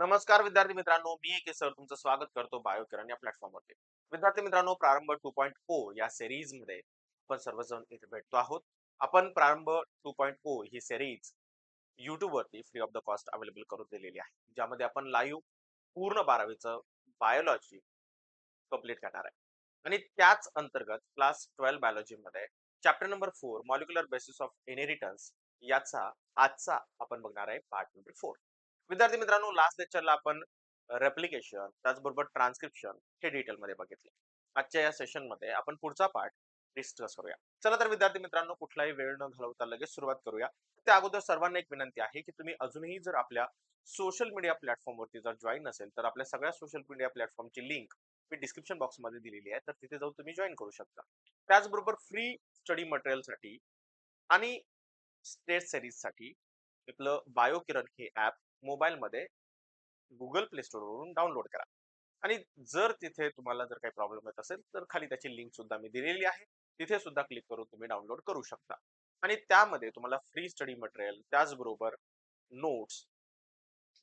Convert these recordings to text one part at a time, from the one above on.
नमस्कार विद्यार्थी मित्रांनो, मी एक सर तुमचं स्वागत करतो बायोकिरण या प्लॅटफॉर्मवरती. विद्यार्थी मित्रांनो, प्रारंभ 2.0 या सीरीज मध्ये आपण सर्वजण इथे भेटतो आहोत. आपण प्रारंभ 2.0 ही सीरीज YouTube वरती free of the cost available करून दिलेली आहे. ज्यामध्ये आपण लाईव्ह पूर्ण 12वीचं बायोलॉजी कंप्लीट करणार आहे. आणि त्याच अंतर्गत क्लास 12 बायोलॉजी मध्ये chapter number 4 molecular basis of inheritance याचा आजचा आपण बघणार आहे पार्ट नंबर 4. विद्यार्थी मित्रांनो, लास्ट लेक्चरला आपण रेप्लिकेशन त्याचबरोबर ट्रान्सक्रिप्शन हे डिटेल मध्ये बघितले. आजच्या या सेशन मध्ये आपण पुढचा पार्ट डिस्कस करूया. चला तर विद्यार्थी मित्रांनो, कुठलाही वेळ न घालवता लगेच सुरुवात करूया. त्या अगोदर सर्वांना एक विनंती आहे की तुम्ही अजूनही जर आपल्या सोशल मीडिया प्लॅटफॉर्मवरती जर जॉईन नसेल तर आपल्या सगळ्या सोशल मीडिया प्लॅटफॉर्मची लिंक मी डिस्क्रिप्शन बॉक्स मध्ये दिलेली आहे, तर तिथे जाऊन तुम्ही जॉईन करू शकता. त्याचबरोबर फ्री स्टडी मटेरियल साठी आणि स्टेट सिरीज साठी आपलं बायोकिरण हे ऍप मोबाईल मध्ये गुगल प्ले स्टोर वरून डाउनलोड करा. आणि जर तिथे तुम्हाला जर काही प्रॉब्लेम येत असेल तर खाली त्याची लिंक सुद्धा मी दिलेली आहे, तिथे सुद्धा क्लिक करून तुम्ही डाउनलोड करू शकता. आणि त्यामध्ये तुम्हाला फ्री स्टडी मटेरियल त्याचबरोबर नोट्स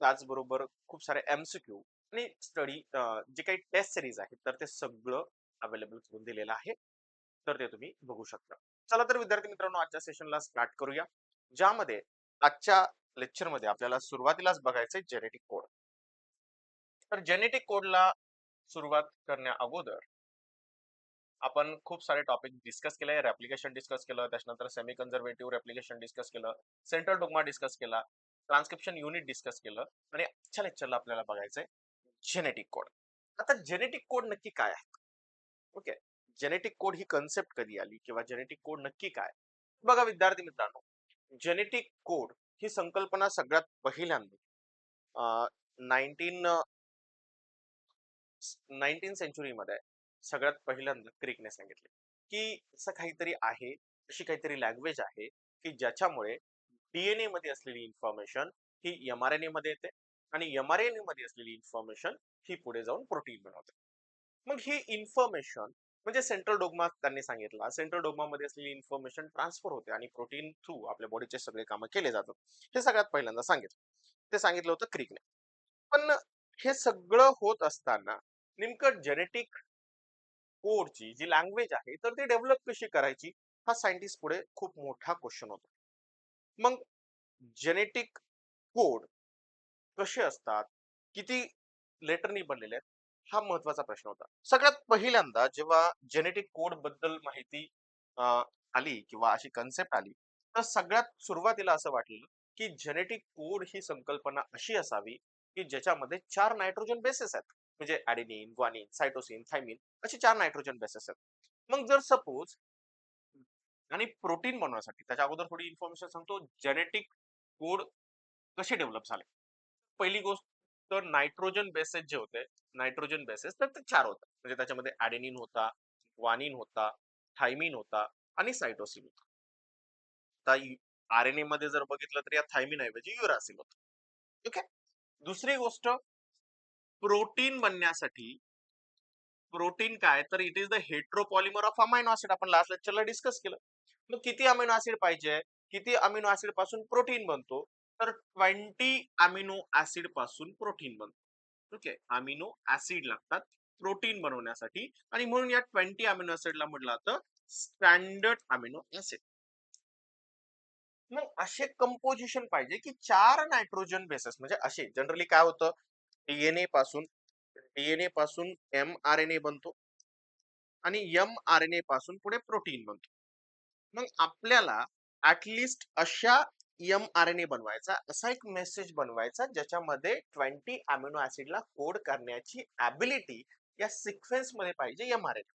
त्याचबरोबर खूप सारे एमसीक्यू आणि स्टडी जे काही टेस्ट सिरीज आहेत तर ते सगळं अवेलेबल करून दिलेलं आहे, तर ते तुम्ही बघू शकता. चला तर विद्यार्थी मित्रांनो, आजच्या सेशनला स्टार्ट करूया. ज्यामध्ये आजच्या लेक्चर मध्ये आपल्याला सुरुवातीलाच बघायचंय जेनेटिक कोड. तर जेनेटिक कोडला सुरुवात करण्या अगोदर आपण खूप सारे टॉपिक डिस्कस केले. रेप्लिकेशन डिस्कस केलं, त्याच्यानंतर सेमी कन्झर्वेटिव्ह रेप्लिकेशन डिस्कस केलं, सेंट्रल डोग्मा डिस्कस केला, ट्रान्सक्रिप्शन युनिट डिस्कस केलं आणि आजच्या लेक्चरला आपल्याला बघायचंय जेनेटिक कोड. आता जेनेटिक कोड नक्की काय आहे? ओके, जेनेटिक कोड ही कन्सेप्ट कधी आली किंवा जेनेटिक कोड नक्की काय? बघा विद्यार्थी मित्रांनो, जेनेटिक कोड ही संकल्पना सगळ्यात पहिल्यांदा 19 सेंचुरी मध्ये सगळ्यात पहिल्यांदा क्रिकने सांगितले की असं काहीतरी आहे, अशी काहीतरी लँग्वेज आहे की ज्याच्यामुळे डीएनए मध्ये असलेली इन्फॉर्मेशन ही एमआरएनए मध्ये येते आणि एमआरएनए मध्ये असलेली इन्फॉर्मेशन ही पुढे जाऊन प्रोटीन बनवते. मग ही इन्फॉर्मेशन म्हणजे सेंट्रल डोग्मा त्यांनी सांगितला, सेंट्रल डोग्मा मध्ये असलेली इन्फॉर्मेशन ट्रान्सफर होते आणि प्रोटीन थ्रू आपल्या बॉडीचे सगळे कामं केले जातात. हे सगळ्यात पहिल्यांदा सांगितलं, ते सांगितलं होतं क्रिकने. पण हे सगळं होत असताना नेमकं जेनेटिक कोडची जी लँग्वेज आहे तर ती डेव्हलप कशी करायची, हा सायंटिस्ट पुढे खूप मोठा क्वेश्चन होता. मग जेनेटिक कोड कसे असतात, किती लेटरनी बनलेले आहेत, हा महत्वाचा प्रश्न होता. सगळ्यात पहिल्यांदा जेव्हा जेनेटिक कोड बद्दल माहिती अ, आली किंवा अशी कन्सेप्ट आली, तर सगळ्यात सुरुवातीला असं वाटलं की जेनेटिक कोड ही संकल्पना अशी असावी की ज्याच्यामध्ये 4 नायट्रोजन बेसेस आहेत. म्हणजे ॲडेनिन, ग्वानिन, सायटोसिन, थायमिन असे 4 नायट्रोजन बेसेस आहेत. मग जर सपोज आणि प्रोटीन बनवण्यासाठी त्याच्या अगोदर थोडी इन्फॉर्मेशन सांगतो, जेनेटिक कोड कसे डेव्हलप झाले. पहिली गोष्ट तर नायट्रोजन बेसेस जे होते, नायट्रोजन बेसेस तर ते 4 होतात. म्हणजे त्याच्यामध्ये ॲडेनिन होता, ग्वानिन होता, थायमिन होता आणि सायटोसिन होता. आता आरएनए मध्ये जर बघितलं तर या थायमिन ऐवजी युरासिल होतं. ठीक आहे. दुसरी गोष्ट, प्रोटीन बनण्यासाठी प्रोटीन काय तर it is the heteropolymer of amino acid. आपण लास्ट लेक्चरला डिस्कस केलं. मग किती अमिनो ऍसिड पाहिजे, किती अमिनो ऍसिड पासून प्रोटीन बनतो, तर 20 अमिनो ऍसिड पासून प्रोटीन बनतो. ओके, अमिनो ऍसिड लागतात प्रोटीन बनवण्यासाठी आणि म्हणून या 20 अमिनो ऍसिडला म्हटलं जातं स्टँडर्ड अमिनो ऍसिड. मग असे कंपोजिशन पाहिजे की 4 नायट्रोजन बेसेस. म्हणजे असे जनरली काय होतं, डीएनए पासून एमआरएनए बनतो आणि एमआरएनए पासून पुढे प्रोटीन बनतो. मग आपल्याला ऍटलिस्ट अशा एमआरएनए बनवायचा, असा एक मेसेज बनवायचा ज्याच्यामध्ये 20 अमिनो ऍसिडला कोड करण्याची ॲबिलिटी या सिक्वेन्स मध्ये पाहिजे एमआरएनए.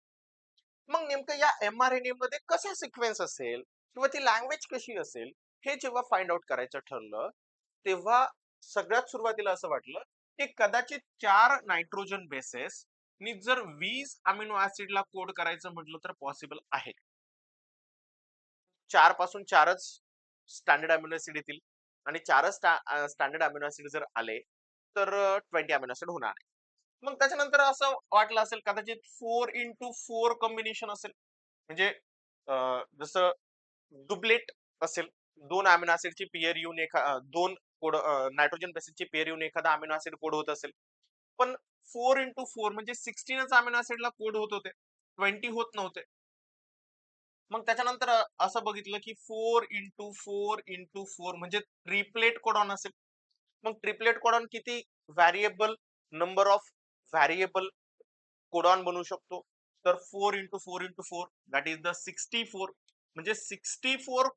मग नेमकं या एमआरएनए मध्ये कसा सिक्वेन्स असेल किंवा ती लँग्वेज कशी असेल, हे जेव्हा फाइंड आउट करायचं ठरलं, तेव्हा सगळ्यात सुरुवातीला असं वाटलं की कदाचित 4 नायट्रोजन बेसेस नी जर 20 अमिनो ऍसिडला कोड करायचं म्हटलं तर पॉसिबल आहे. 4 पासून 4च स्टँडर्ड अमिनो ऍसिड येतील आणि 4च स्टँडर्ड अमिनो ऍसिड जर आले तर 20 अमिनो ऍसिड होणार आहे. मग त्याच्यानंतर असं वाटलं असेल कदाचित 4x4 कॉम्बिनेशन असेल. म्हणजे जसं डुप्लेट असेल, 2 अमिनो ऍसिडची पेअर येऊन दोन कोड नायट्रोजन बेसिसची पेअर येऊन एखादा अमिनो ऍसिड कोड होत असेल. पण 4x4 म्हणजे 16च अमिनो ऍसिडला कोड होत होते. 20 होत नव्हते. मग त्याच्यानंतर असं बघितलं की 4x4x4 म्हणजे ट्रिपलेट कोडॉन असेल. मग ट्रिपलेट कोडॉन किती variable number of variable codon बनवू शकतो? तर 4x4x4 दॅट इज द 64 म्हणजे 64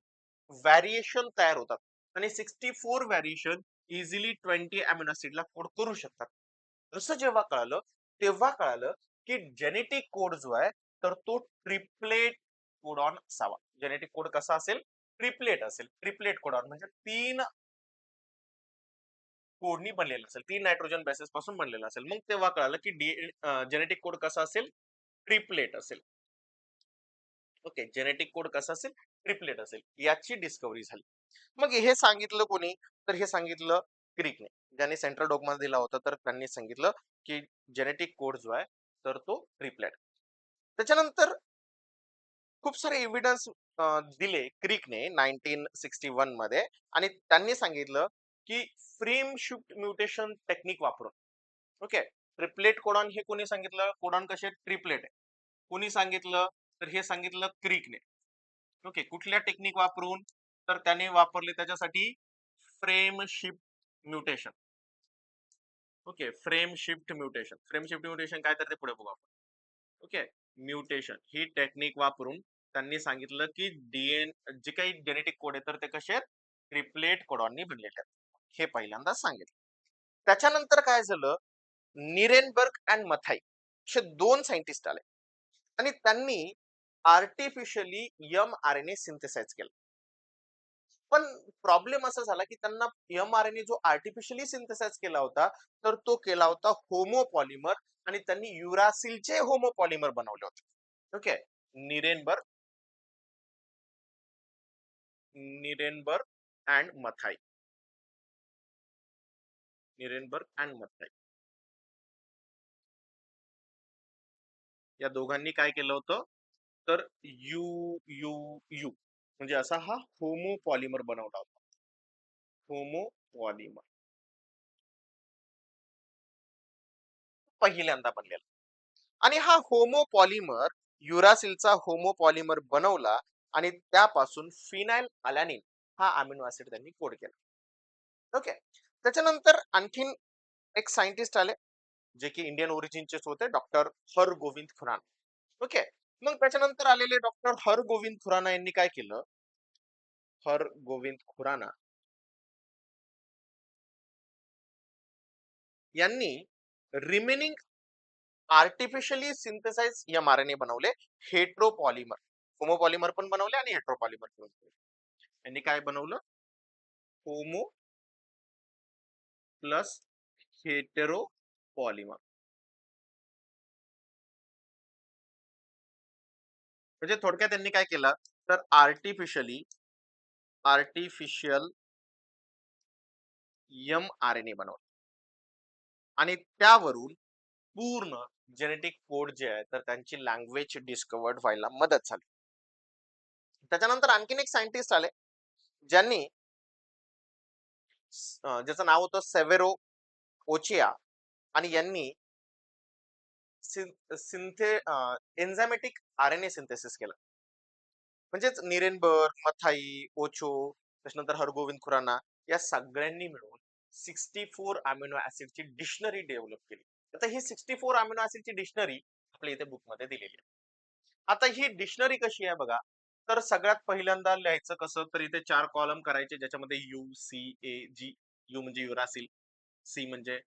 व्हॅरिएशन तयार होतात आणि 64 व्हॅरिएशन इझिली 20 अमिनो ऍसिडला कोड करू शकतात. असं जेव्हा कळालं, तेव्हा कळालं की जेनेटिक कोड जो आहे तर तो ट्रिपलेट कोडॉन असावा. जेनेटिक कोड कसा असेल? ट्रिपलेट असेल. ट्रिपलेट कोडॉन म्हणजे 3 कोडनी बनलेला असेल. 3 नायट्रोजन बेसेस पासून बनलेला असेल. मग तेव्हा कळालं की जेनेटिक कोड कसा असेल? ट्रिपलेट असेल. ओके. जेनेटिक कोड कसा असेल? ट्रिपलेट असेल. याची डिस्कव्हरी झाली. मग हे सांगितलं कोणी? तर हे सांगितलं क्रिकने. ज्यांनी सेंट्रल डॉगमा दिला होता तर त्यांनी सांगितलं की जेनेटिक कोड जो आहे तर तो ट्रिपलेट. त्याच्यानंतर खूप सारे एव्हिडन्स दिले क्रिकने 1961 मध्ये आणि त्यांनी सांगितलं की फ्रेम शिफ्ट म्युटेशन टेक्निक वापरून ओके ट्रिपलेट कोडॉन हे कोणी सांगितलं? कोडॉन कसे ट्रिपलेट आहे. कोणी सांगितलं? तर हे सांगितलं क्रिकने. ओके कुठल्या टेक्निक वापरून? तर त्याने वापरले त्याच्यासाठी frame shift mutation. Okay frame shift mutation. Frame shift mutation काय तर ते पुढे बघू आपण. ओके म्युटेशन ही टेक्निक वापरून त्यांनी सांगितलं की जे काही जेनेटिक कोड आहे तर ते कसे आहेत? ट्रिपलेट कोडॉननी बनलेले आहेत. हे पहिल्यांदा सांगितलं. त्याच्यानंतर काय झालं? निरेनबर्ग अँड मथाई असे 2 सायंटिस्ट आले आणि त्यांनी आर्टिफिशियली mRNA सिंथेसाइज केलं. पण प्रॉब्लेम असा झाला की त्यांना mRNA जो आर्टिफिशियली सिंथेसाइज केला होता तर तो केला होता होमोपॉलिमर आणि त्यांनी युरासिलचे होमोपॉलिमर बनवले होते. Okay Nirenberg Nirenberg and Mathai. Nirenberg and Mathai या दोघांनी काय केलं होतं? तर यू यू यू म्हणजे असा हा होमोपॉलिमर बनवला होता. होमोपॉलिमर पहिल्यांदा बनलेला आणि हा होमोपॉलिमर युरासिलचा होमोपॉलिमर बनवला आणि त्यापासून फिनाइल अलॅनिन हा अमिनो ऍसिड त्यांनी कोड केला. ओके त्याच्यानंतर आणखीन एक सायंटिस्ट आले जे की इंडियन ओरिजिनचेच होते डॉक्टर हरगोविंद खुराना. ओके मग त्याच्यानंतर आलेले डॉक्टर हरगोविंद खुराना यांनी काय केलं? हरगोविंद खुराना यांनी रिमेनिंग आर्टिफिशियली सिंथेसाइज mRNA बनवले हेट्रोपॉलिमर. होमोपॉलिमर पण बनवले आणि हेट्रोपॉलिमर पण बनवले. यांनी काय बनवलं? होमो प्लस हेटेरोपॉलिमर म्हणजे थोडक्यात त्यांनी काय केलं? तर आर्टिफिशियल mRNA बनवलं आणि त्यावरून पूर्ण जेनेटिक कोड जे आहे तर त्यांची लँग्वेज डिस्कवर्ड व्हायला मदत झाली. त्याच्यानंतर आणखीन एक सायंटिस्ट आले ज्यांनी ज्याचं नाव होतं सेवेरो ओचिया आणि यांनी एन्झायमॅटिक आरएनए सिंथेसिस केलं. म्हणजेच निरेनबर्ग, मथाई, ओचो, त्याच्यानंतर हरगोविंद खुराना या सगळ्यांनी मिळून 64 अमिनो ऍसिडची डिक्शनरी डेव्हलप केली. आता ही 64 अमिनो ऍसिडची डिक्शनरी आपल्या इथे बुक मध्ये दिलेली आहे. आता ही डिक्शनरी कशी आहे बघा? तर सगळ्यात पहिल्यांदा लिहायचं कसं? तर इथे 4 कॉलम करायचे ज्याच्यामध्ये U, C, A, G. U म्हणजे युरासिल, सी म्हणजे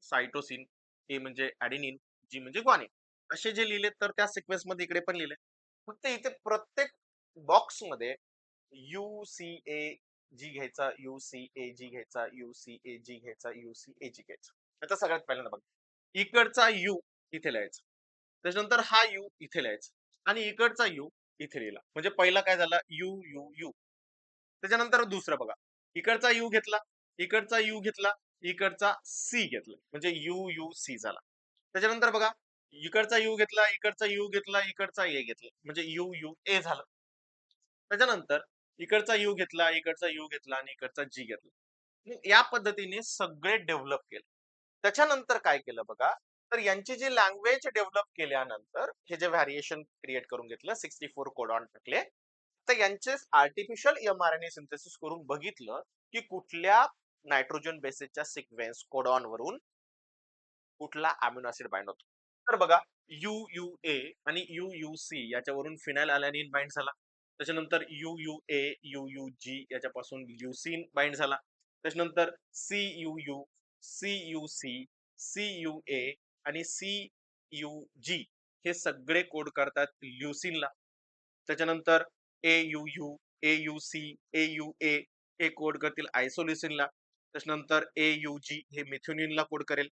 सायटोसिन, ए म्हणजे ऍडेनिन, जी म्हणजे ग्वानिन. असे जे लिहिले तर त्या सिक्वेन्स मध्ये इकडे पण लिहिले. फक्त इथे प्रत्येक बॉक्स मध्ये यू सी ए जी घ्यायचा, यू सी ए जी घ्यायचा, यू सी ए जी घ्यायचा, यू सी ए जी घ्यायचा. आता सगळ्यात पहिल्यांदा बघा. इकडचा यू इथे लिहायचा. त्याच्यानंतर हा यू इथे लिहायचा आणि इकडचा यू इथे लिहिला. म्हणजे पहिला काय झाला? You you you. त्याच्यानंतर दुसरं बघा. इकडचा यू घेतला, इकडचा यू घेतला, इकडचा सी घेतला. म्हणजे यू यू सी झाला. त्याच्यानंतर बघा इकडचा यू घेतला, इकडचा यू घेतला, इकडचा ए घेतला. म्हणजे यू यू ए झालं. त्याच्यानंतर इकडचा यू घेतला, इकडचा यू घेतला आणि इकडचा जी घेतला. मग या पद्धतीने सगळे डेव्हलप केले. त्याच्यानंतर काय केलं बघा, तर यांची जी लँग्वेज डेव्हलप केल्यानंतर हे जे व्हेरिएशन क्रिएट करून घेतलं, 64 कोडॉन टाकले. तर यांचे आर्टिफिशियल एमआरएनए सिंथेसिस करून बघितलं, की कुठल्या नायट्रोजन बेसेसच्या सिक्वेन्स कोडॉन वरून कुठला अमिनो ऍसिड बाइंड होतो. तर बघा, UUA आणि UUC याच्यावरून फिनाइल अलॅनिन बाइंड झाला. त्याच्यानंतर UUA, UUG याच्यापासून ल्युसीन बाइंड झाला. त्याच्यानंतर CUU, CUC, CUA आणि CUG हे सगळे कोड करतात ल्युसीनला. त्याच्यानंतर AUU, AUC, AUA हे कोड करतील आयसोल्युसिनला. त्याच्यानंतर AUG हे मिथ्युनिनला कोड करेल.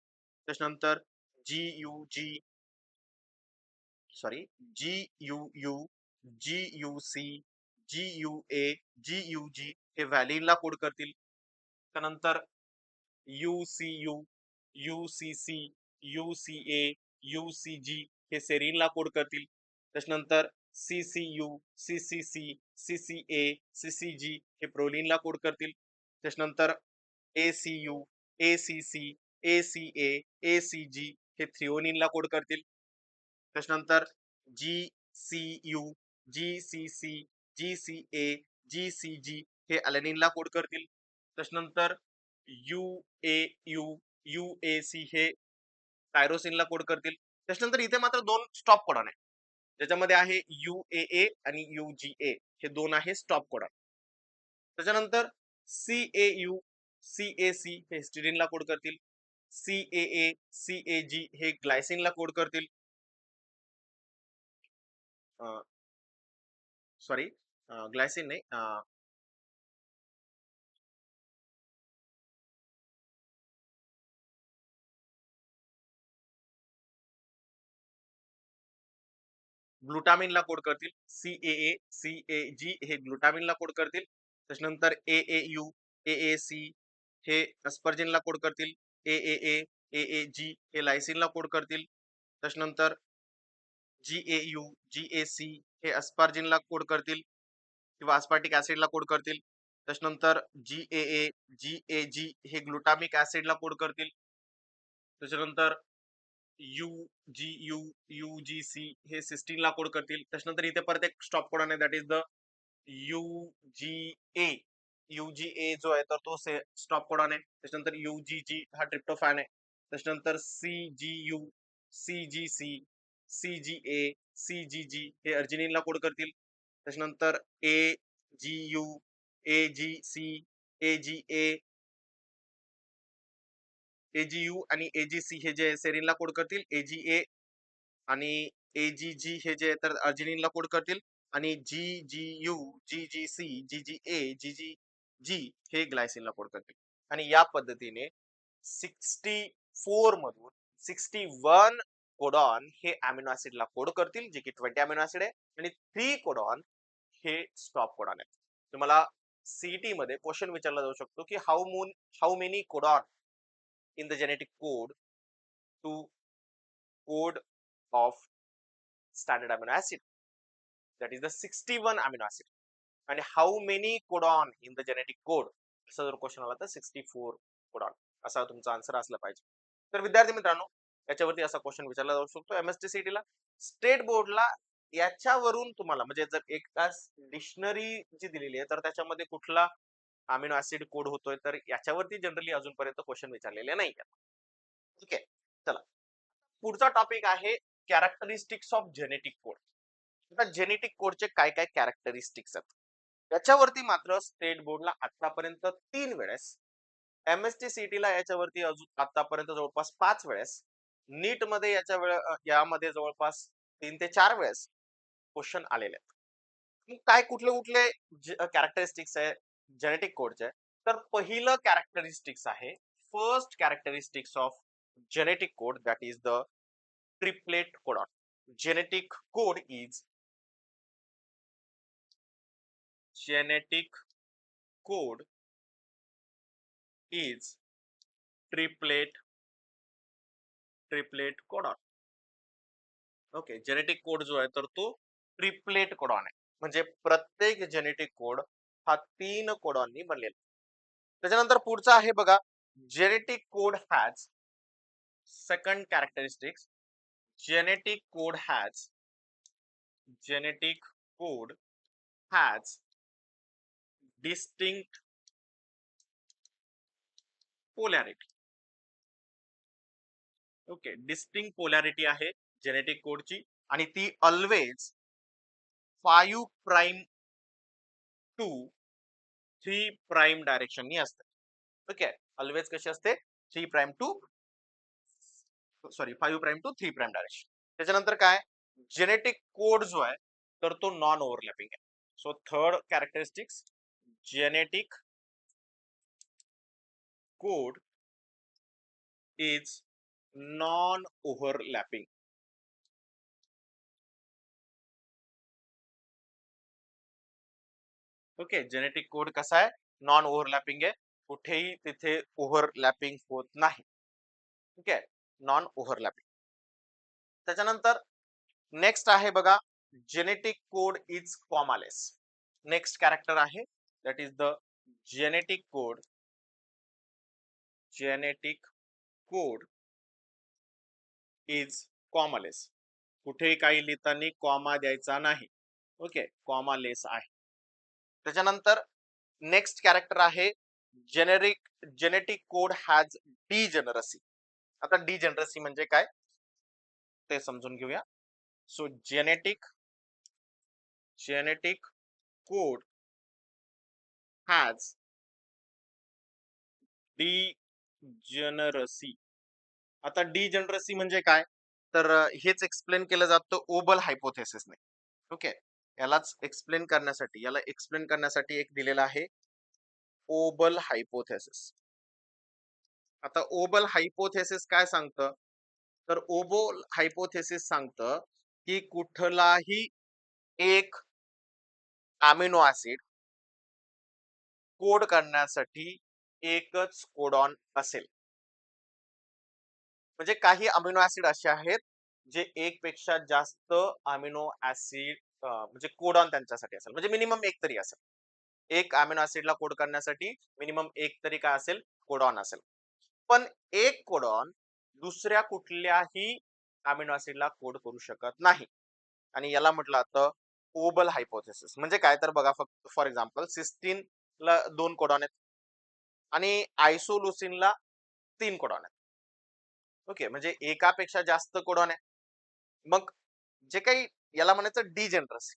त्याच्यानंतर GUG sorry GUU, GUC, GUA, GUG हे व्हॅलिनला कोड करतील. त्यानंतर UCU, UCC, UCA, UCG हे सेरीनला कोड करतील. त्याच्यानंतर CCU, CCC, CCA, CCG हे प्रोलीनला कोड करतील. त्याच्यानंतर ACU, ACC, ACA, ACG हे थ्रिओनिनला कोड करतील. त्याच्यानंतर GCU, GCC, GCA, GCG हे अलेनिनला कोड करतील. त्याच्यानंतर UAU, UAC हे टायरोसिनला कोड करतील. त्याच्यानंतर इथे मात्र दोन स्टॉप कोडॉन आहे. ज्याच्यामध्ये आहे UAA आणि UGA हे दोन आहे स्टॉप कोडॉन. त्याच्यानंतर CAU, CAC हे हिस्टिडीनला कोड करतील. CAA, CAG हे ग्लायसिनला कोड करतील. सॉरी ग्लायसिन नाही, ग्लुटामिनला कोड करतील. CAA, CAG हे ग्लुटामिनला कोड करतील. त्याच्यानंतर AAU, AAC हे अस्पर्जिनला कोड करतील. AAA, AAG हे लायसिनला कोड करतील. त्याच्यानंतर GAU, GAC हे अस्पार्जिनला कोड करतील किंवा अस्पार्टिक ऍसिडला कोड करतील. त्याच्यानंतर GAA, GAG हे ग्लुटामिक ऍसिडला कोड करतील. त्याच्यानंतर UGU, UGC हे सिस्टीनला कोड करतील. त्याच्यानंतर इथे परत एक स्टॉप कोड आहे, that is the UGA. UGA जो आहे तर तो स्टॉप कोडॉन आहे. त्याच्यानंतर UGG हा ट्रिप्टोफॅन आहे. त्याच्यानंतर CGU, CGC, CGA, CGG हे अर्जिनिनला कोड करतील. त्याच्यानंतर AGU, AGC, AGA, AGU आणि AGC हे जे सेरिनला कोड करतील. AGA आणि AGG हे जे तर अर्जिनिनला कोड करतील आणि GGU, GGC, GGA, GGG हे ग्लायसिनला कोड करतील. आणि या पद्धतीने 64 मधून 61 कोडॉन हे अमिनो ऍसिडला कोड करतील, जे की 20 अमिनो ऍसिड आहे आणि 3 कोडॉन हे स्टॉप कोडॉन आहे. तुम्हाला सीईटी मध्ये क्वेश्चन विचारला जाऊ शकतो की how many codon in the genetic code to code of standard amino acid, that is the 61 amino acid, and how many codon in the genetic code असा जर क्वेश्चन आला तर 64 कोडॉन असा तुमचा आन्सर असला पाहिजे. तर विद्यार्थी मित्रांनो, याच्यावरती असा क्वेश्चन विचारला जाऊ शकतो एमएसटीसीटी ला. स्टेट बोर्डला याच्यावरून तुम्हाला म्हणजे जर एका डिक्शनरी जी दिलेली आहे तर त्याच्यामध्ये कुठला अमिनो ऍसिड कोड होतोय तर याच्यावरती जनरली अजूनपर्यंत क्वेश्चन विचारलेले नाही. ठीक आहे, चला पुढचा टॉपिक आहे कॅरेक्टरिस्टिक्स ऑफ जेनेटिक कोड. आता जेनेटिक कोडचे काय काय कॅरेक्टरिस्टिक्स आहेत त्याच्यावरती मात्र स्टेट बोर्डला आतापर्यंत 3 वेळेस, एमएसटी सीटी ला याच्यावरती अजून आतापर्यंत जवळपास 5 वेळेस, नीट मध्ये यामध्ये जवळपास 3 ते 4 वेळेस क्वेश्चन आलेले आहेत. मग काय कुठले कुठले कॅरेक्टरिस्टिक्स आहे जेनेटिक कोडचे, तर पहिलं कॅरेक्टरिस्टिक्स आहे, first characteristics of genetic code, that is the triplet codon. Genetic code is genetic code is triplet codon. Okay, genetic code जो आहे तर तो ट्रिपलेट कोडॉन आहे. म्हणजे प्रत्येक जेनेटिक कोड हा 3 कोडॉननी बनलेला. त्याच्यानंतर पुढचा आहे बघा, genetic code has second characteristics. Genetic code has genetic code has distinct polarity. Okay, distinct polarity आहे जेनेटिक कोडची आणि ती ऑलवेज 5 प्राइम टू 3 प्राइम डायरेक्शननी असते. ओके, ऑलवेज कशी असते? 3 prime to 5 prime to 3 prime direction. त्याच्यानंतर काय, जेनेटिक कोड जो आहे तर तो नॉन ओव्हरलॅपिंग आहे. So third characteristics, genetic code is non overlapping. Okay, genetic code कसा आहे? नॉन ओव्हरलॅपिंग आहे. कुठेही तिथे ओव्हरलॅपिंग होत नाही. ठीक आहे, नॉन ओव्हरलॅपिंग. त्याच्यानंतर नेक्स्ट आहे बघा, genetic code is commaless. Next character आहे that is the genetic code. Genetic code is commaless. कुठेही काही लिहिताना कॉमा द्यायचा नाही. ओके, कॉमालेस आहे. त्याच्यानंतर नेक्स्ट कॅरेक्टर आहे जेनेटिक कोड हॅज डिजेनरसी. आता डिजेनरसी म्हणजे काय ते समजून घेऊया. So genetic code has degeneracy. आता डिजेनरसी म्हणजे काय, तर हेच एक्सप्लेन केलं जातं ओबल हायपोथेसिसने. ओके, यालाच एक्सप्लेन करण्यासाठी एक दिलेला आहे ओबल हायपोथेसिस. आता ओबल हायपोथेसिस काय सांगतं, तर ओबल हायपोथेसिस सांगतं की कुठलाही एक अमिनो ऍसिड कोड करण्यासाठी एकच कोडॉन असेल. म्हणजे काही अमिनो ऍसिड असे आहेत जे एक पेक्षा जास्त अमिनो ऍसिड म्हणजे कोडॉन त्यांच्यासाठी असेल, म्हणजे मिनिमम एक तरी असेल. एक अमिनो ऍसिडला कोड करण्यासाठी मिनिमम एक तरी काय असेल, कोडॉन असेल. पण एक कोडॉन दुसऱ्या कुठल्याही अमिनो ऍसिडला कोड करू शकत नाही. आणि याला म्हटलं जातं ओबल हायपोथेसिस. म्हणजे काय, तर बघा फक्त फॉर एक्झाम्पल सिस्टीन ला 2 कोडॉन आहेत आणि आयसोलुसिनला 3 कोडॉन आहेत. ओके, म्हणजे एकापेक्षा जास्त कोडॉन आहे. मग जे काही याला म्हणायचं डिजेनरसी,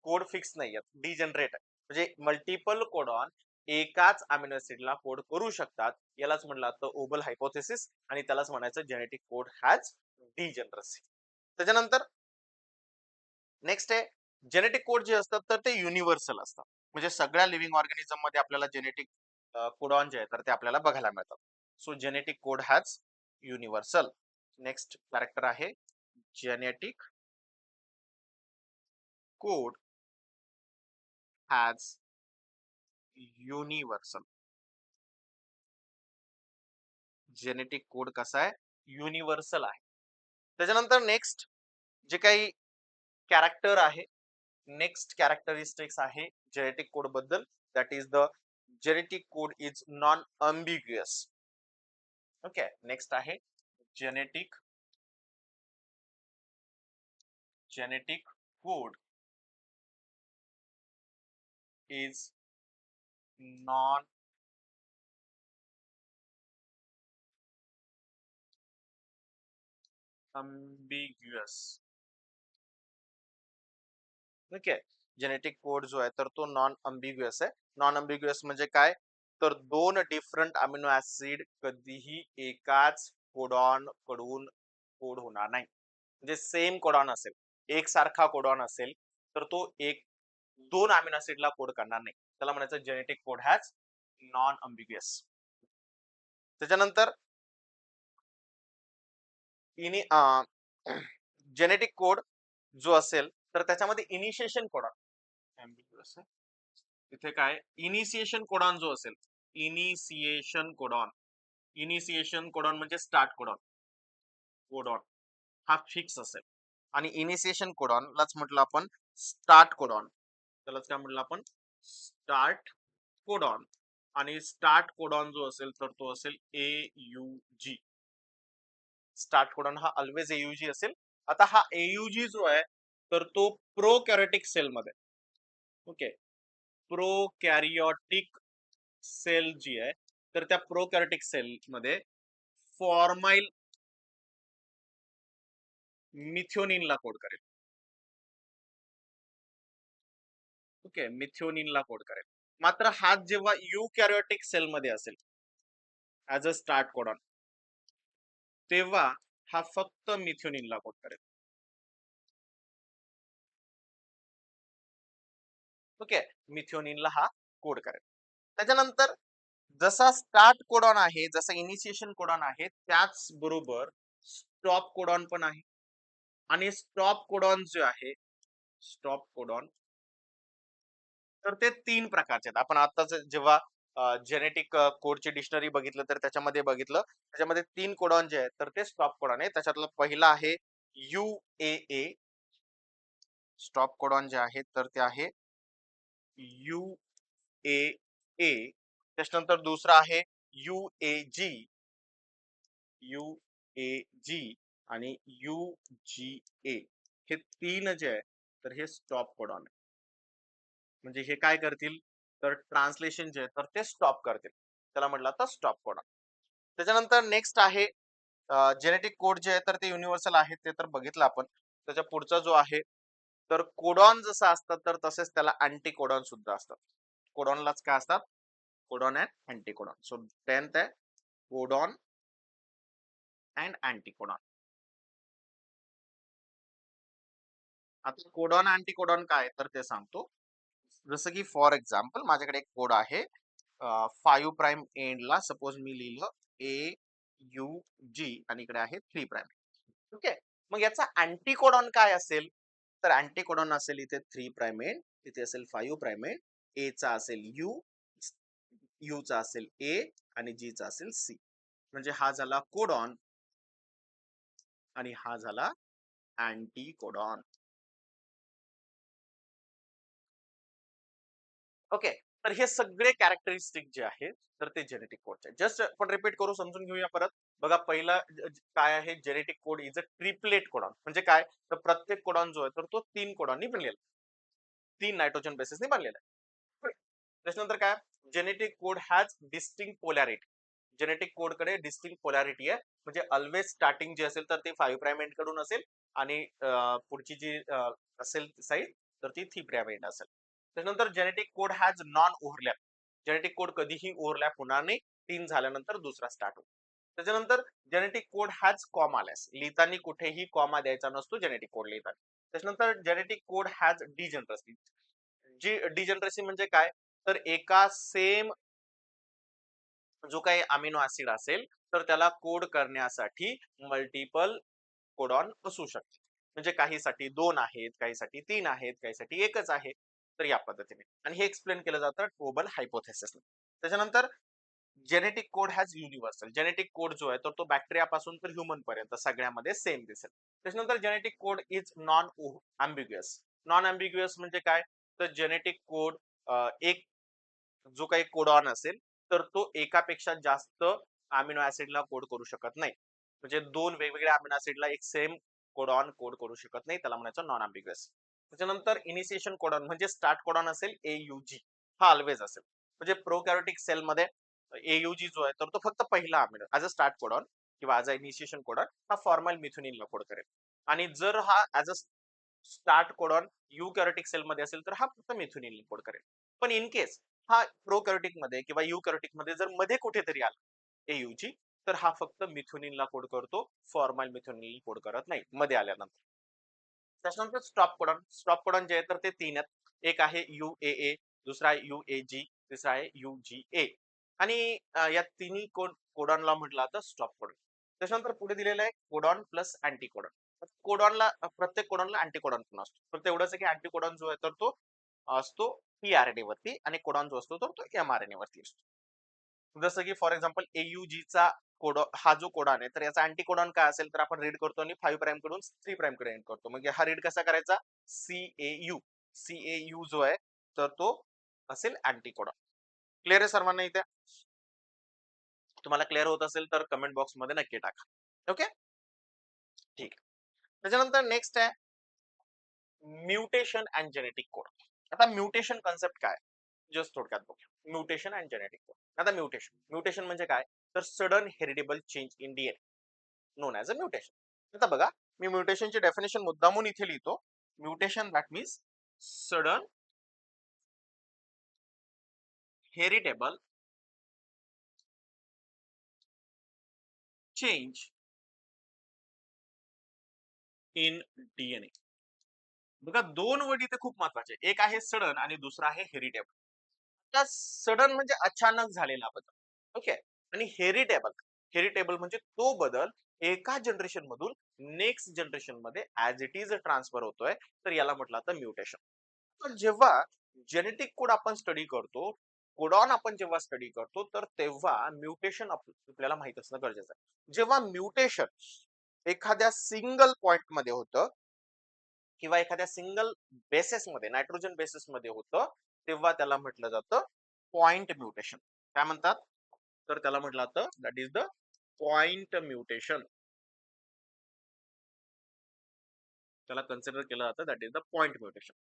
कोड फिक्स नाही आहेत, डिजेनरेट आहे. म्हणजे मल्टिपल कोडॉन एकाच अमिनो ऍसिडला कोड करू शकतात. यालाच म्हटलं जातं ओबल हायपोथेसिस आणि त्यालाच म्हणायचं जेनेटिक कोड हॅज डिजेनरसी. त्याच्यानंतर नेक्स्ट आहे जेनेटिक कोड जे असतात तर ते युनिव्हर्सल असतात. म्हणजे सगळ्या लिव्हिंग ऑर्गॅनिझम मध्ये आपल्याला जेनेटिक कोडॉन जे आहे तर ते आपल्याला बघायला मिळतात. So genetic code has universal. Next character आहे genetic code has universal. Genetic code कसा आहे, युनिव्हर्सल आहे. त्याच्यानंतर नेक्स्ट जे काही कॅरेक्टर आहे, नेक्स्ट कॅरेक्टरिस्टिक्स आहे जेनेटिक कोड बद्दल, that is the genetic code is non ambiguous. Okay, next आहे genetic code is non ambiguous. Okay, genetic code जो आहे तर तो नॉन अम्बिग्युअस आहे. नॉन अम्बिग्युअस म्हणजे काय, तर 2 डिफरंट अमिनो ऍसिड कधीही एकाच कोडॉन कडून कोड होणार नाही. म्हणजे सेम कोडॉन असेल, एकसारखा कोडॉन असेल तर तो 2 अमिनो ऍसिडला कोड करणार नाही. त्याला म्हणायचं जेनेटिक कोड हॅज नॉन अम्बिग्युअस. त्याच्यानंतर जेनेटिक कोड जो असेल तर त्याच्यामध्ये इनिशिएशन कोडॉन अम्बिग्युअस आहे. तिथे काय इनिशिएशन कोडॉन जो असेल, इनिशिएशन कोडॉन म्हणजे स्टार्ट कोडॉन हा फिक्स असेल. आणि इनिशिएशन कोडॉन लाच म्हटलं आपण स्टार्ट कोडॉन, त्यालाच काय म्हटलं आपण स्टार्ट कोडॉन आणि स्टार्ट कोडॉन जो असेल तर तो असेल AUG. स्टार्ट कोडॉन हा ऑलवेज AUG असेल. आता हा AUG जो आहे तर तो प्रोकॅरियोटिक सेल मध्ये, ओके, प्रोकॅरियोटिक सेल जी आहे तर त्या प्रोकॅरियोटिक सेल मध्ये फॉर्माइल मिथ्योनिनला कोड करेल. ओके, मिथ्योनिनला कोड करेल. मात्र हा जेव्हा युकॅरियोटिक सेल मध्ये असेल ऍज अ स्टार्ट कोडॉन, तेव्हा हा फक्त मिथ्योनिनला कोड करेल. ओके, मिथ्योनिनला हा कोड करेल. त्याच्यानंतर जसा स्टार्ट कोडॉन आहे, जसा इनिशिएशन कोडॉन आहे, त्याच बरोबर स्टॉप कोडॉन पण आहे. आणि स्टॉप कोडॉन जे आहे, स्टॉप कोडॉन, तर ते 3 प्रकारचे आहेत. आपण आताच जेव्हा जेनेटिक कोडची डिक्शनरी बघितलं तर त्याच्यामध्ये बघितलं. त्याच्यामध्ये 3 कोडॉन जे आहेत तर ते स्टॉप कोडॉन आहे. त्याच्यातला पहिला आहे UAA. स्टॉप कोडॉन जे आहे तर ते आहे UAA. त्याच्यानंतर दुसरा आहे UAG, UAG आणि UGA. हे 3 जे आहे तर हे स्टॉप कोडॉन आहे. म्हणजे हे काय करतील तर ट्रान्सलेशन जे आहे तर ते स्टॉप करतील. त्याला म्हटलं तर स्टॉप कोडॉन. त्याच्यानंतर नेक्स्ट आहे जेनेटिक कोड जे आहे तर ते युनिव्हर्सल आहे, ते तर बघितलं आपण. त्याच्या पुढचा जो आहे तर कोडॉन जसं असतं तर तसेच त्याला अँटी कोडॉन सुद्धा असतात. कोडॉनलाच काय असतात, codon and anti codon. So 10th आहे कोडॉन अँड अँटी कोडॉन. आता कोडॉन अँटी कोडॉन काय तर ते सांगतो. जसं की फॉर एक्झाम्पल माझ्याकडे एक कोड आहे 5 प्राईम एंडला सपोज मी लिहिलं AUG आणि इकडे आहे 3 प्राईम. ओके, मग याचा अँटी कोडॉन काय असेल तर अँटी कोडॉन असेल इथे 3 प्राईम एंड, इथे असेल 5 प्राईम एंड, A चा असेल U चा असेल A आणि G चा असेल C. म्हणजे हा झाला कोडॉन आणि हा झाला अँटी कोडॉन. ओके, तर हे सगळे कॅरेक्टरिस्टिक जे आहेत तर ते जेनेटिक कोडचे. जस्ट आपण रिपीट करू, समजून घेऊया परत. बघा पहिला काय आहे, genetic code is a triplet codon. म्हणजे काय तर प्रत्येक कोडॉन जो आहे तर तो 3 कोडॉननी बनलेला, 3 नायट्रोजन बेसिसनी बनलेला आहे. त्याच्यानंतर काय, genetic code has distinct polarity. Genetic code कडे डिस्टिंक्ट पोलॅरिटी आहे. म्हणजे ऑलवेज स्टार्टिंग जे असेल तर ते 5 प्राइम एंड कडून असेल आणि पुढची जी असेल साईड तर ती 3 प्राइम एंड असेल. त्यानंतर genetic code has non overlap. Genetic code कधीही ओव्हरलॅप होणार नाही. 3 झाल्यानंतर दुसरा स्टार्ट होतो. त्याच्यानंतर जेनेटिक कोड हॅज कॉमालेस. लिहिताना कुठेही कॉमा द्यायचा नसतो जेनेटिक कोड लिहिताना. त्याच्यानंतर जेनेटिक कोड हॅज डिजनरसी. जी डिजनरसी म्हणजे काय तर एका सेम जो काही अमिनो ऍसिड असेल तर त्याला कोड करण्यासाठी मल्टिपल कोडॉन असू शकते. म्हणजे काहीसाठी 2 आहेत, काहीसाठी 3 आहेत, काहीसाठी एकच आहे. तर या पद्धतीने आणि हे एक्सप्लेन केलं जातं टोबल हायपोथेसिस. त्याच्यानंतर genetic code has universal. Genetic code जो आहे तर तो बॅक्टेरिया पासून तर ह्युमन पर्यंत सगळ्यामध्ये सेम दिसेल. त्याच्यानंतर genetic code is non ambiguous. Non ambiguous म्हणजे काय तर जेनेटिक कोड एक जो काही कोडॉन असेल तर तो एकापेक्षा जास्त अमिनो ऍसिडला कोड करू शकत नाही. म्हणजे 2 वेगवेगळ्या अमिनो ऍसिडला एक सेम कोडॉन कोड करू शकत नाही, त्याला म्हणायचं नॉन अम्बिग्युअस. त्याच्यानंतर इनिशिएशन कोडॉन म्हणजे स्टार्ट कोडॉन असेल AUG, हा ऑलवेज असेल. म्हणजे प्रोकॅरियोटिक सेल मध्ये AUG जो आहे तर तो फक्त पहिला amino as a start codon किंवा ऍज अ इनिशिएशन कोडॉन हा फॉर्मल मिथ्योनिनला कोड करेल. आणि जर हा as a start codon eukaryotic cell मध्ये असेल तर हा फक्त मिथ्योनिनला कोड करेल. पण इन केस हा प्रोकॅरियोटिक मध्ये किंवा युकॅरियोटिक मध्ये जर मध्ये कुठेतरी आला AUG तर हा फक्त मिथ्योनिनला कोड करतो, फॉर्मल मिथ्योनिनला कोड करत नाही मध्ये आल्यानंतर. त्याच्यानंतर स्टॉप कोडॉन. स्टॉप कोडॉन जे आहे तर ते 3 आहेत. एक आहे UAA, दुसरा आहे UAG, तिसरा आहे UGA. आणि या तिन्ही कोडॉनला म्हटलं जातं स्टॉप कोडॉन. त्याच्यानंतर पुढे दिलेलं आहे कोडॉन प्लस अँटी कोडॉन. कोडॉनला प्रत्येक कोडॉनला अँटी कोडॉन पण असतो. फक्त एवढंच आहे की अँटी कोडॉन जो आहे तर तो असतो tRNA वरती आणि कोडॉन जो असतो तर तो mRNA वरती असतो. जसं की फॉर एक्झाम्पल AUG चा कोड, हा जो कोडॉन आहे तर याचा अँटी कोडॉन काय असेल तर आपण रीड करतो आणि 5 प्राइम कडून 3 प्राइम कडे एंड करतो. म्हणजे हा रीड कसा करायचा CAU. CAU जो आहे तर तो असेल अँटीकोडॉन. क्लिअर आहे सर्वांना इथे? तुम्हाला क्लिअर होत असेल तर कमेंट बॉक्स मध्ये नक्की टाका. ओके, ठीक आहे. त्याच्यानंतर नेक्स्ट आहे म्युटेशन अँड जेनेटिक कोड. आता म्युटेशन कन्सेप्ट काय? जस्ट थोडक्यात बघूया. Mutation and genetic code. आता म्युटेशन म्युटेशन म्हणजे काय? तर sudden heritable change in DNA known as a mutation. आता बघा, मी म्युटेशनची डेफिनेशन मुद्दामून इथे लिहितो. Mutation that means sudden heritable change in DNA. बघा, दोन वर्ड इथे खूप महत्वाचे. एक आहे सडन आणि दुसरा आहे हेरिटेबल. आता सडन म्हणजे अचानक झालेला बदल. ओके. आणि हेरिटेबल हेरिटेबल म्हणजे तो बदल एका जनरेशन मधून नेक्स्ट जनरेशन मध्ये ऍज इट इज ट्रान्सफर होतोय, तर याला म्हटलं जातं म्युटेशन. तर जेव्हा जेनेटिक कोड आपण स्टडी करतो, कोडॉन आपण जेव्हा स्टडी करतो, तर तेव्हा म्युटेशन आपल्याला माहित असणं गरजेचं आहे. जेव्हा म्युटेशन एखाद्या सिंगल पॉइंट मध्ये होतं किंवा एखाद्या सिंगल बेसिस मध्ये, नायट्रोजन बेसिस मध्ये होतं, तेव्हा त्याला म्हटलं जातं पॉइंट म्युटेशन. काय म्हणतात? तर त्याला म्हटलं जातं that is the point mutation. त्याला कन्सिडर केलं जातं that is the point mutation.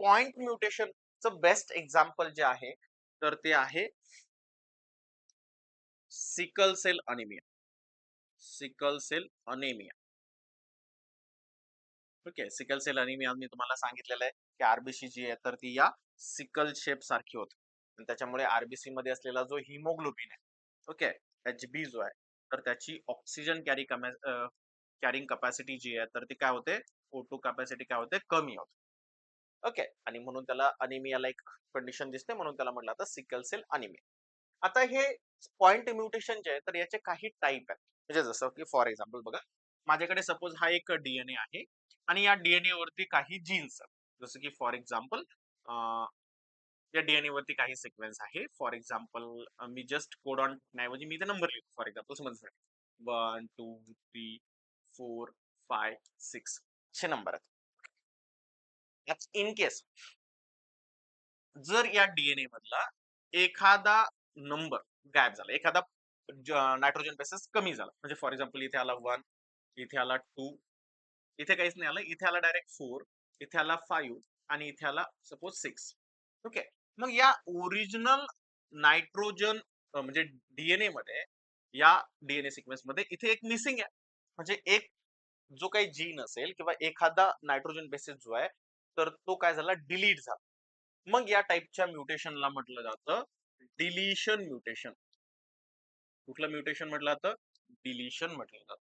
Point म्युटेशनचं बेस्ट एक्झाम्पल जे आहे, तर ते आहे sickle cell anaemia. Sickle cell anaemia. Okay. Sickle cell anaemia मी तुम्हाला सांगितलेलं आहे की आरबीसी जी आहे तर ती या सिकल शेप सारखी होते, आणि त्याच्यामुळे आरबीसी मध्ये असलेला जो हिमोग्लोबिन आहे, ओके, एचबी जो आहे, तर त्याची ऑक्सिजन कॅरिंग कॅपॅसिटी जी आहे तर ती काय होते, O2 कॅपॅसिटी काय होते, कमी होते. ओके. आणि म्हणून त्याला अनिमिया लाईक कंडिशन दिसते, म्हणून त्याला म्हटलं जातं सिकल सेल अनिमिया. आता हे पॉइंट म्युटेशन जे आहे तर याचे काही टाईप आहेत. म्हणजे जसं की फॉर एक्झाम्पल बघा, माझ्याकडे सपोज हा एक डीएनए आहे आणि या डीएनए वरती काही जीन्स आहेत. जसं की फॉर एक्झाम्पल या डीएनए वरती काही सिक्वेन्स आहे. For example me just codon ऐवजी मी इथे नंबर लिहितो फॉर एक्झाम्पल समजण्यासाठी. 1 2 3 4 5 6 असे नंबर आहेत. इन केस जर या डीएनए मधला एखादा नंबर गायब झाला, एखादा नायट्रोजन बेसिस कमी झाला, म्हणजे फॉर एक्झाम्पल इथे आला 1, इथे आला 2, इथे काहीच नाही आलं, इथे आला डायरेक्ट 4, इथे आला 5 आणि इथे आला सपोज 6. ओके. मग या ओरिजिनल नायट्रोजन म्हणजे डीएनए मध्ये, या डीएनए सिक्वेन्स मध्ये इथे एक मिसिंग आहे. म्हणजे एक जो काही जीन असेल किंवा एखादा नायट्रोजन बेसिस जो आहे, तर तो काय झाला, डिलीट झाला. मग या टाईपच्या म्युटेशनला म्हटलं जातं डिलिशन म्युटेशन. कुठलं म्युटेशन म्हटलं जातं? डिलिशन म्हटलं जातं.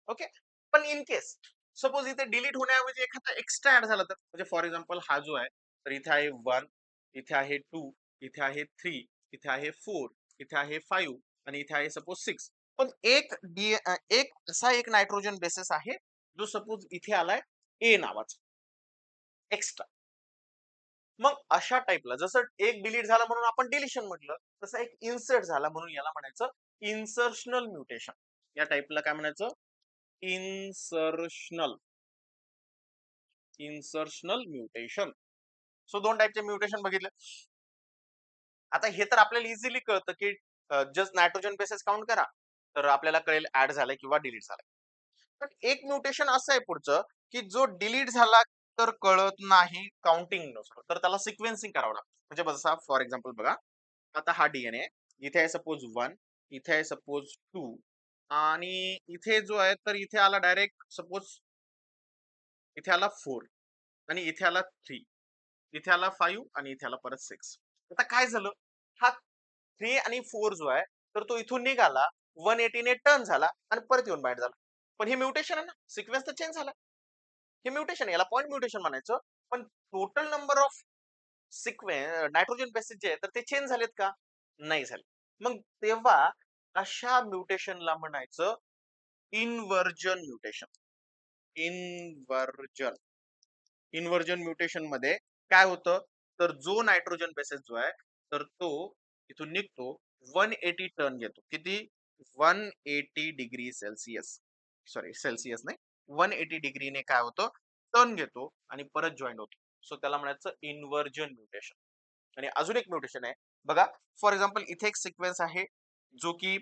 ओके. पण इन केस सपोज इथे डिलीट होण्याऐवजी एखादा एक्स्ट्रा ऍड झाला तर, म्हणजे फॉर एक्झाम्पल हा जो आहे तर इथे आहे 1, इथे आहे 2, इथे आहे 3, इथे आहे 4, इथे आहे 5 आणि इथे आहे सपोज 6. पण एक असा एक नायट्रोजन बेसिस आहे जो सपोज इथे आलाय ए नावाचा एक्स्ट्रा. मग अशा टाइपला जसं एक डिलीट झाला म्हणून आपण डिलिशन म्हटलं, तसं एक इन्सर्ट झाला म्हणून याला म्हणायचं इन्सर्शनल म्युटेशन. या टाइपला काय म्हणायचं? इन्सर्शनल इन्सर्शनल म्युटेशन. सो दोन टाइपचे म्युटेशन बघितले. आता हे तर आपल्याला इझिली कळतं की जस्ट नायट्रोजन बेसिस काउंट करा, तर आपल्याला कळेल ऍड झालंय किंवा डिलीट झालंय. पण एक म्युटेशन असं आहे पुढचं, की जो डिलीट झाला तर कळत नाही काउंटिंग नुसार, तर त्याला सिक्वेन्सिंग करावं लागतं. म्हणजे बघा फॉर एक्झाम्पल बघा, आता हा डीएनए इथे आहे सपोज 1, इथे आहे सपोज 2 आणि इथे जो आहे तर इथे आला डायरेक्ट सपोज इथे आला 4 आणि इथे आला 3, इथे आला 5 आणि इथे आला परत 6. आता काय झालं, हा 3 आणि 4 जो आहे तर तो इथून निघाला, 180 ने टर्न झाला आणि परत येऊन बाहेर झाला. पण हे म्युटेशन आहे ना, सिक्वेन्स तर चेंज झाला. हे म्युटेशन आहे, याला पॉइंट म्युटेशन म्हणायचं. पण total number of nitrogen basis जे आहे तर ते चेंज झालेत का? नाही झाले. मग तेव्हा अशा म्युटेशनला म्हणायचं inversion mutation. Inversion inversion mutation मध्ये काय होतं, तर जो नायट्रोजन बेसिस जो आहे तर तो इथून निघतो, 180 टर्न घेतो. किती? 180 डिग्री सेल्सिअस. सॉरी, सेल्सिअस नाही, 180 डिग्रीने काय होतं, टर्न घेतो आणि परत जॉईन होतो. सो त्याला म्हणायचं इन्व्हर्जन म्युटेशन. आणि अजून एक म्युटेशन आहे बघा. फॉर एक्झाम्पल इथे एक सिक्वेन्स आहे जो की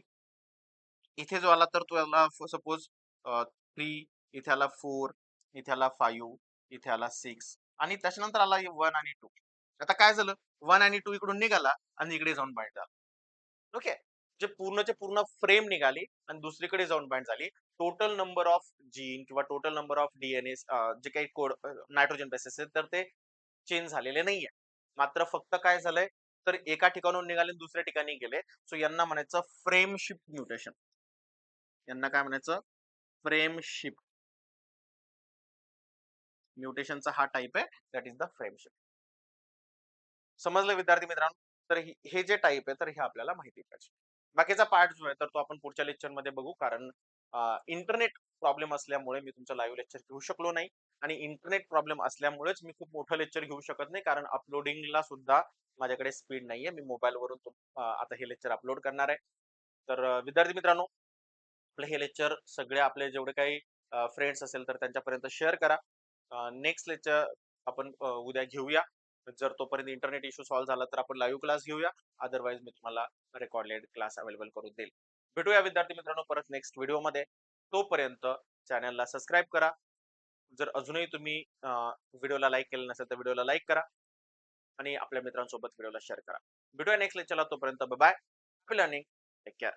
इथे जो आला तर तो आला सपोज 3, इथे आला 4, इथे आला 5, इथे आला 6 आणि त्याच्यानंतर आला 1 आणि 2. आता काय झालं, 1 आणि 2 इकडून निघाला आणि इकडे जाऊन बाइंड झाला. ओके. जे पूर्णचे पूर्ण फ्रेम निघाली आणि दुसरीकडे जाऊन बाइंड झाली. टोटल नंबर ऑफ जीन किंवा टोटल नंबर ऑफ डीएनए जे काही कोड नायट्रोजन बेसिस आहेत तर ते चेंज झालेले नाहीये. मात्र फक्त काय झालंय, तर एका ठिकाणाहून निघाले आणि दुसऱ्या ठिकाणी गेले. सो यांना म्हणायचं फ्रेम शिफ्ट म्युटेशन. यांना काय म्हणायचं? फ्रेम शिफ्ट म्युटेशनचा हा टाइप आहे. That is the frame shift. समजलं विद्यार्थी मित्रांनो? तर हे जे टाइप आहे तर हे आपल्याला माहिती पाहिजे. बाकीचा पार्ट जो आहे तर तो आपण पुढच्या लेक्चरमध्ये बघू. कारण इंटरनेट प्रॉब्लेम असल्यामुळे मी तुमचं लाईव्ह लेक्चर घेऊ शकलो नाही आणि इंटरनेट प्रॉब्लेम असल्यामुळेच मी खूप मोठं लेक्चर घेऊ शकत नाही. कारण अपलोडिंगला सुद्धा माझ्याकडे स्पीड नाहीये. मी मोबाईलवरून आता हे लेक्चर अपलोड करणार आहे. तर विद्यार्थी मित्रांनो, आपलं हे लेक्चर सगळे आपले जेवढे काही फ्रेंड्स असेल तर त्यांच्यापर्यंत शेअर करा. नेक्स्ट लेक्चर आपण उद्या घेऊया. जर तोपर्यंत इंटरनेट इश्यू सॉल्व्ह झाला तर आपण लाईव्ह क्लास घेऊया. अदरवाईज मी तुम्हाला रेकॉर्डेड क्लास अवेलेबल करून देईल. भेटूया विद्यार्थी मित्रांनो परत नेक्स्ट व्हिडिओमध्ये. तोपर्यंत चॅनलला सबस्क्राईब करा. जर अजूनही तुम्ही व्हिडिओला लाईक केलं नसेल तर व्हिडिओला लाईक करा आणि आपल्या मित्रांसोबत व्हिडिओला शेअर करा. भेटूया नेक्स्ट लेक्चरला. तोपर्यंत bye bye. Happy learning. Take care.